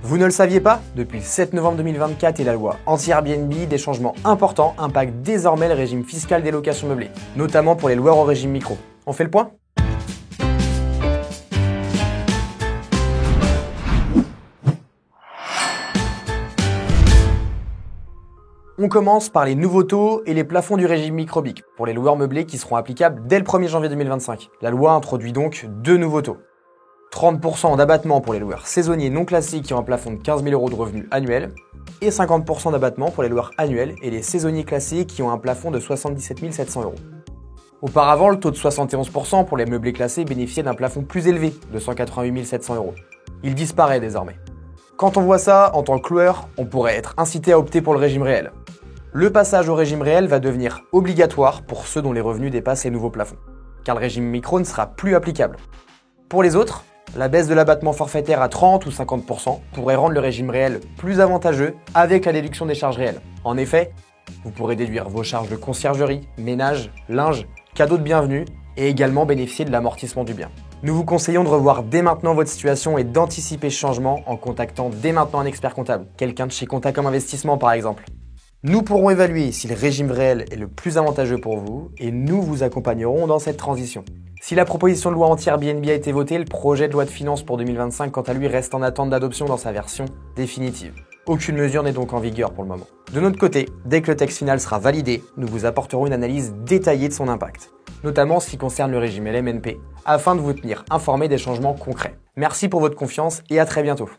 Vous ne le saviez pas? Depuis le 7 novembre 2024 et la loi anti-Airbnb, des changements importants impactent désormais le régime fiscal des locations meublées, notamment pour les loueurs au régime micro. On fait le point? On commence par les nouveaux taux et les plafonds du régime micro-BIC pour les loueurs meublés qui seront applicables dès le 1er janvier 2025. La loi introduit donc deux nouveaux taux. 30% d'abattement pour les loueurs saisonniers non classiques qui ont un plafond de 15 000 € de revenus annuels et 50% d'abattement pour les loueurs annuels et les saisonniers classiques qui ont un plafond de 77 700 €. Auparavant, le taux de 71% pour les meublés classés bénéficiait d'un plafond plus élevé de 188 700 €. Il disparaît désormais. Quand on voit ça, en tant que loueur, on pourrait être incité à opter pour le régime réel. Le passage au régime réel va devenir obligatoire pour ceux dont les revenus dépassent les nouveaux plafonds, car le régime micro ne sera plus applicable. Pour les autres, la baisse de l'abattement forfaitaire à 30 ou 50% pourrait rendre le régime réel plus avantageux avec la déduction des charges réelles. En effet, vous pourrez déduire vos charges de conciergerie, ménage, linge, cadeaux de bienvenue et également bénéficier de l'amortissement du bien. Nous vous conseillons de revoir dès maintenant votre situation et d'anticiper ce changement en contactant dès maintenant un expert comptable, quelqu'un de chez Comptacom Investissement par exemple. Nous pourrons évaluer si le régime réel est le plus avantageux pour vous et nous vous accompagnerons dans cette transition. Si la proposition de loi anti-Airbnb a été votée, le projet de loi de finances pour 2025, quant à lui, reste en attente d'adoption dans sa version définitive. Aucune mesure n'est donc en vigueur pour le moment. De notre côté, dès que le texte final sera validé, nous vous apporterons une analyse détaillée de son impact, notamment en ce qui concerne le régime LMNP, afin de vous tenir informé des changements concrets. Merci pour votre confiance et à très bientôt.